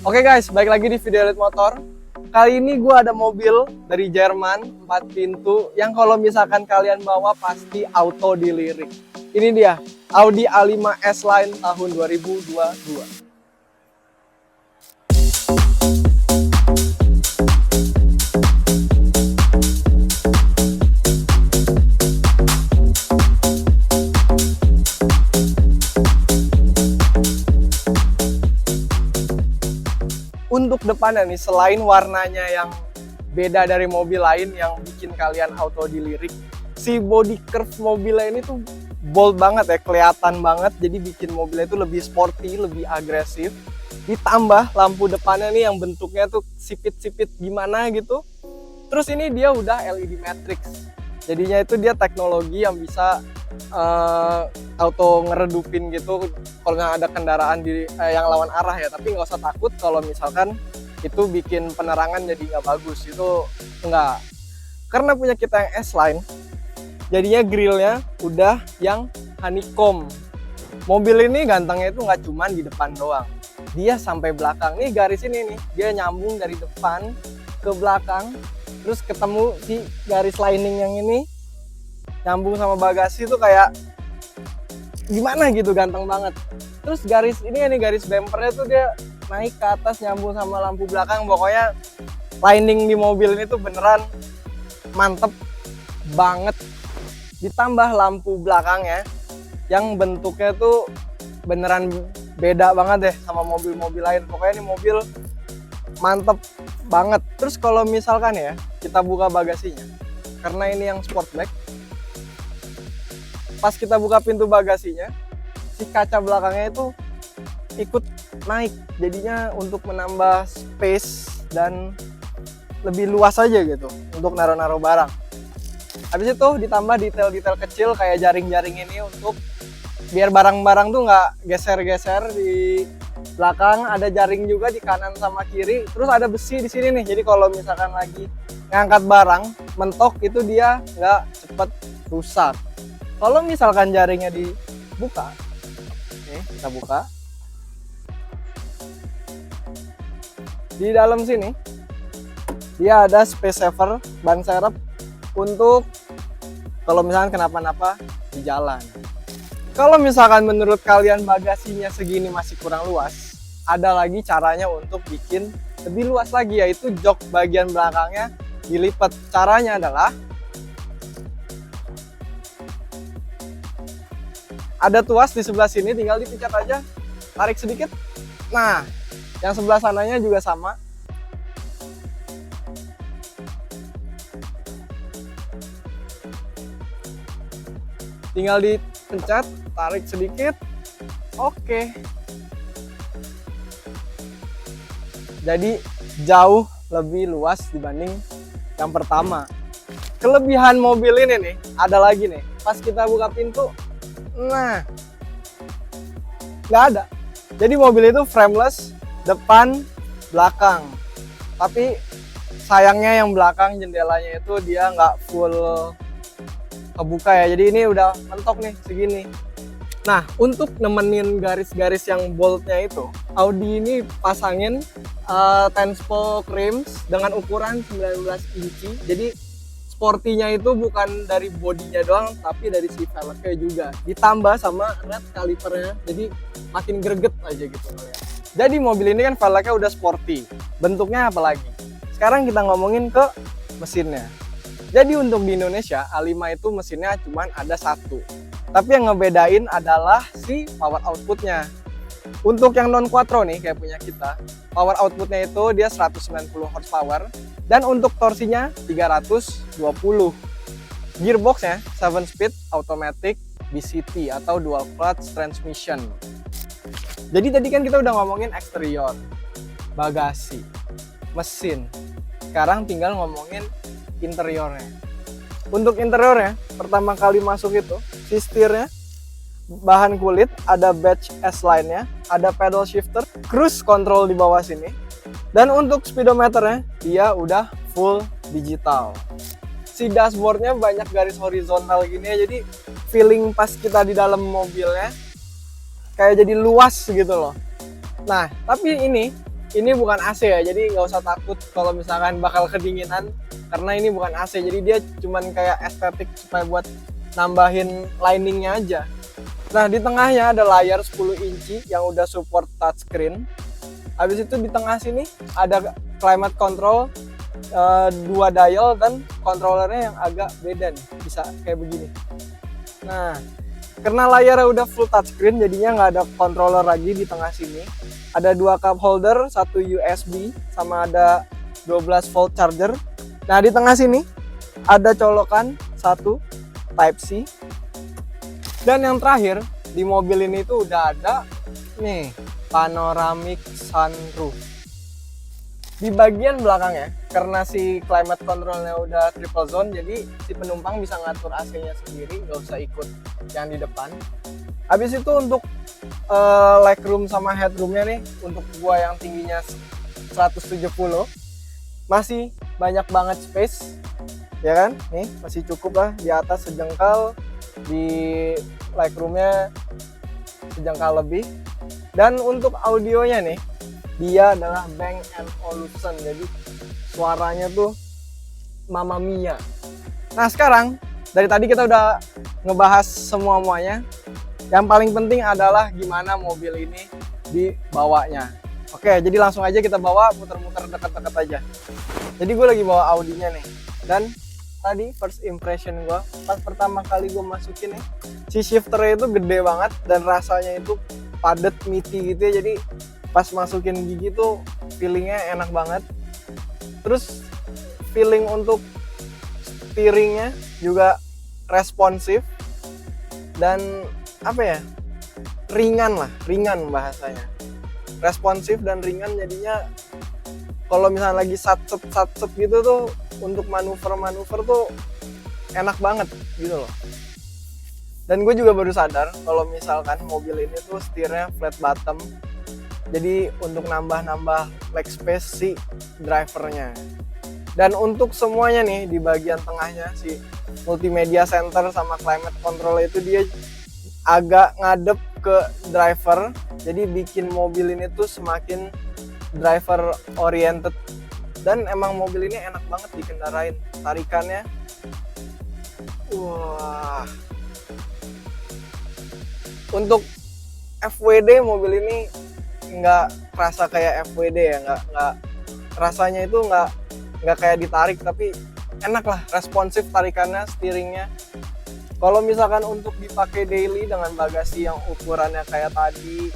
Oke guys, balik lagi di Video Elite Motor. Kali ini gue ada mobil dari Jerman, 4 pintu, yang kalau misalkan kalian bawa pasti auto dilirik. Ini dia, Audi A5 S-Line tahun 2022. Untuk depannya nih, selain warnanya yang beda dari mobil lain yang bikin kalian auto dilirik, si body curve mobilnya ini tuh bold banget ya, kelihatan banget, jadi bikin mobilnya itu lebih sporty, lebih agresif. Ditambah lampu depannya nih yang bentuknya tuh sipit-sipit gimana gitu. Terus ini dia udah LED matrix, jadinya itu dia teknologi yang bisa auto ngeredupin gitu kalau ada kendaraan yang lawan arah ya. Tapi nggak usah takut kalau misalkan itu bikin penerangan jadi nggak bagus, itu enggak. Karena punya kita yang S-Line, jadinya grillnya udah yang honeycomb. Mobil ini gantengnya itu nggak cuman di depan doang, dia sampai belakang. Nih garis ini nih, dia nyambung dari depan ke belakang, terus ketemu si garis lining yang ini nyambung sama bagasi tuh kayak gimana gitu, ganteng banget. Terus garis ini nih, garis bumpernya tuh dia naik ke atas nyambung sama lampu belakang. Pokoknya lining di mobil ini tuh beneran mantep banget. Ditambah lampu belakangnya yang bentuknya tuh beneran beda banget deh sama mobil-mobil lain. Pokoknya ini mobil mantep banget. Terus kalau misalkan ya kita buka bagasinya, karena ini yang sportback, pas kita buka pintu bagasinya, si kaca belakangnya itu ikut naik, jadinya untuk menambah space dan lebih luas aja gitu untuk naruh-naruh barang. Habis itu ditambah detail-detail kecil kayak jaring-jaring ini untuk biar barang-barang tuh nggak geser-geser di belakang. Ada jaring juga di kanan sama kiri, terus ada besi di sini nih, jadi kalau misalkan lagi ngangkat barang mentok itu dia nggak cepet rusak. Kalau misalkan jaringnya dibuka, nih kita buka. Di dalam sini dia ada space saver, ban serep untuk kalau misalkan kenapa-napa di jalan. Kalau misalkan menurut kalian bagasinya segini masih kurang luas, ada lagi caranya untuk bikin lebih luas lagi, yaitu jok bagian belakangnya dilipat. Caranya adalah ada tuas di sebelah sini, tinggal dipencet aja, tarik sedikit. Nah, yang sebelah sananya juga sama. Tinggal dipencet, tarik sedikit. Oke. Jadi jauh lebih luas dibanding yang pertama. Kelebihan mobil ini nih, ada lagi nih. Pas kita buka pintu, nah, nggak ada. Jadi mobil itu frameless, depan, belakang. Tapi sayangnya yang belakang jendelanya itu dia nggak full kebuka ya. Jadi ini udah mentok nih segini. Nah, untuk nemenin garis-garis yang boldnya itu, Audi ini pasangin 10-spoke rims dengan ukuran 19 inci. Jadi sportinya itu bukan dari bodinya doang, tapi dari si velgnya juga. Ditambah sama red calipernya, jadi makin greget aja gitu kalian. Jadi mobil ini kan velgnya udah sporty. Bentuknya apa lagi? Sekarang kita ngomongin ke mesinnya. Jadi untuk di Indonesia, A5 itu mesinnya cuma ada satu. Tapi yang ngebedain adalah si power outputnya. Untuk yang non quattro nih kayak punya kita, power outputnya itu dia 190 horsepower. Dan untuk torsinya 320. Gearboxnya 7 speed automatic DCT atau dual clutch transmission. Jadi tadi kan kita udah ngomongin eksterior, bagasi, mesin. Sekarang tinggal ngomongin interiornya. Untuk interiornya, pertama kali masuk itu, si setirnya bahan kulit, ada badge S-Line-nya, ada pedal shifter, cruise control di bawah sini. Dan untuk speedometernya, dia udah full digital. Si dashboardnya banyak garis horizontal gini ya, jadi feeling pas kita di dalam mobilnya kayak jadi luas gitu loh. Nah, tapi ini ini bukan AC ya, jadi nggak usah takut kalau misalkan bakal kedinginan, karena ini bukan AC, jadi dia cuman kayak estetik supaya buat nambahin liningnya aja. Nah, di tengahnya ada layar 10 inci yang udah support touchscreen. Habis itu di tengah sini ada climate control, 2 dial, dan controllernya yang agak beda nih, bisa kayak begini. Nah, karena layarnya udah full touchscreen, jadinya nggak ada controller lagi di tengah sini. Ada 2 cup holder, 1 USB, sama ada 12 volt charger. Nah, di tengah sini ada colokan 1 Type-C. Dan yang terakhir, di mobil ini tuh udah ada nih panoramic sunroof. Di bagian belakangnya, karena si climate controlnya udah triple zone, jadi si penumpang bisa ngatur AC-nya sendiri, nggak usah ikut yang di depan. Habis itu untuk legroom sama headroomnya nih, untuk gua yang tingginya 170, masih banyak banget space, ya kan? Nih masih cukup lah, di atas sejengkal, di legroomnya sejengkal lebih. Dan untuk audionya nih, dia adalah Bang & Olufsen, jadi suaranya tuh Mamma Mia. Nah, sekarang dari tadi kita udah ngebahas semua-muanya. Yang paling penting adalah gimana mobil ini dibawanya. Oke, jadi langsung aja kita bawa, muter-muter dekat-dekat aja. Jadi gue lagi bawa Audinya nih. Dan tadi first impression gue, pas pertama kali gue masukin nih, si shifternya itu gede banget dan rasanya itu padat, meaty gitu ya. Jadi pas masukin gigi tuh feelingnya enak banget. Terus feeling untuk steeringnya juga responsif dan apa ya, ringan bahasanya, responsif dan ringan. Jadinya kalau misalnya lagi satset gitu tuh, untuk manuver tuh enak banget gitu loh. Dan gue juga baru sadar kalau misalkan mobil ini tuh setirnya flat bottom, jadi untuk nambah leg space si drivernya. Dan untuk semuanya nih, di bagian tengahnya si multimedia center sama climate control itu dia agak ngadep ke driver, jadi bikin mobil ini tuh semakin driver oriented. Dan emang mobil ini enak banget dikendarain, tarikannya wah. Untuk FWD mobil ini nggak kerasa kayak FWD ya, nggak rasanya itu nggak kayak ditarik, tapi enak lah, responsif tarikannya, steeringnya. Kalau misalkan untuk dipakai daily dengan bagasi yang ukurannya kayak tadi,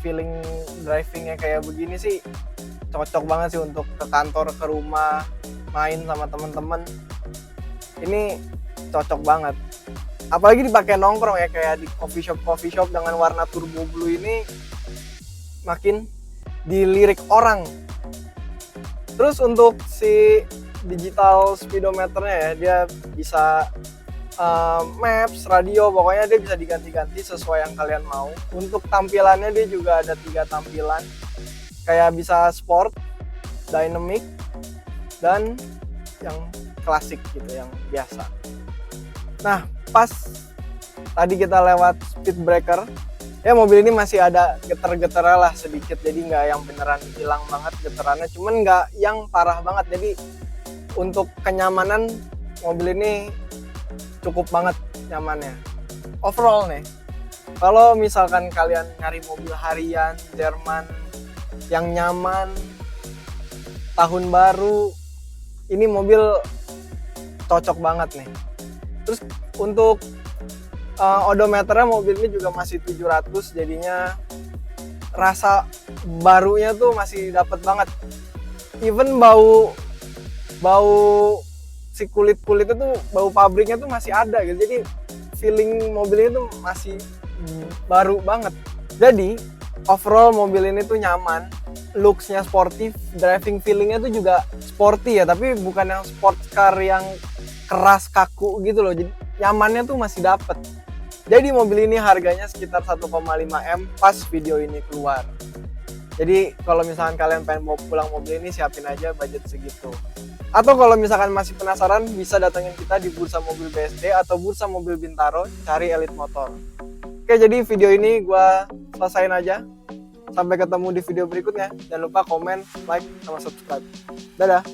feeling drivingnya kayak begini sih cocok banget sih untuk ke kantor, ke rumah, main sama temen-temen. Ini cocok banget. Apalagi dipakai nongkrong ya, kayak di coffee shop dengan warna turbo blue ini makin dilirik orang. Terus untuk si digital speedometernya ya, dia bisa maps, radio, pokoknya dia bisa diganti-ganti sesuai yang kalian mau. Untuk tampilannya dia juga ada 3 tampilan, kayak bisa sport, dynamic, dan yang klasik gitu, yang biasa. Nah, pas tadi kita lewat speed breaker, ya mobil ini masih ada getar-getarnya lah sedikit, jadi nggak yang beneran hilang banget getarannya, cuman nggak yang parah banget. Jadi untuk kenyamanan, mobil ini cukup banget nyamannya. Overall nih, kalau misalkan kalian nyari mobil harian Jerman yang nyaman, tahun baru, ini mobil cocok banget nih. Terus untuk odometernya mobil ini juga masih 700, jadinya rasa barunya tuh masih dapet banget. Even bau si kulit-kulitnya tuh, bau pabriknya tuh masih ada gitu. Jadi feeling mobil ini tuh masih baru banget. Jadi overall mobil ini tuh nyaman, looks-nya sportif, driving feeling-nya tuh juga sporty ya, tapi bukan yang sports car yang keras kaku gitu loh. Jadi nyamannya tuh masih dapet. Jadi mobil ini harganya sekitar 1,5 M pas video ini keluar. Jadi kalau misalkan kalian pengen mau pulang mobil ini, siapin aja budget segitu. Atau kalau misalkan masih penasaran, bisa datengin kita di Bursa Mobil BSD atau Bursa Mobil Bintaro, cari Elite Motor. Oke, jadi video ini gue selesain aja. Sampai ketemu di video berikutnya. Jangan lupa komen, like, sama subscribe. Dadah.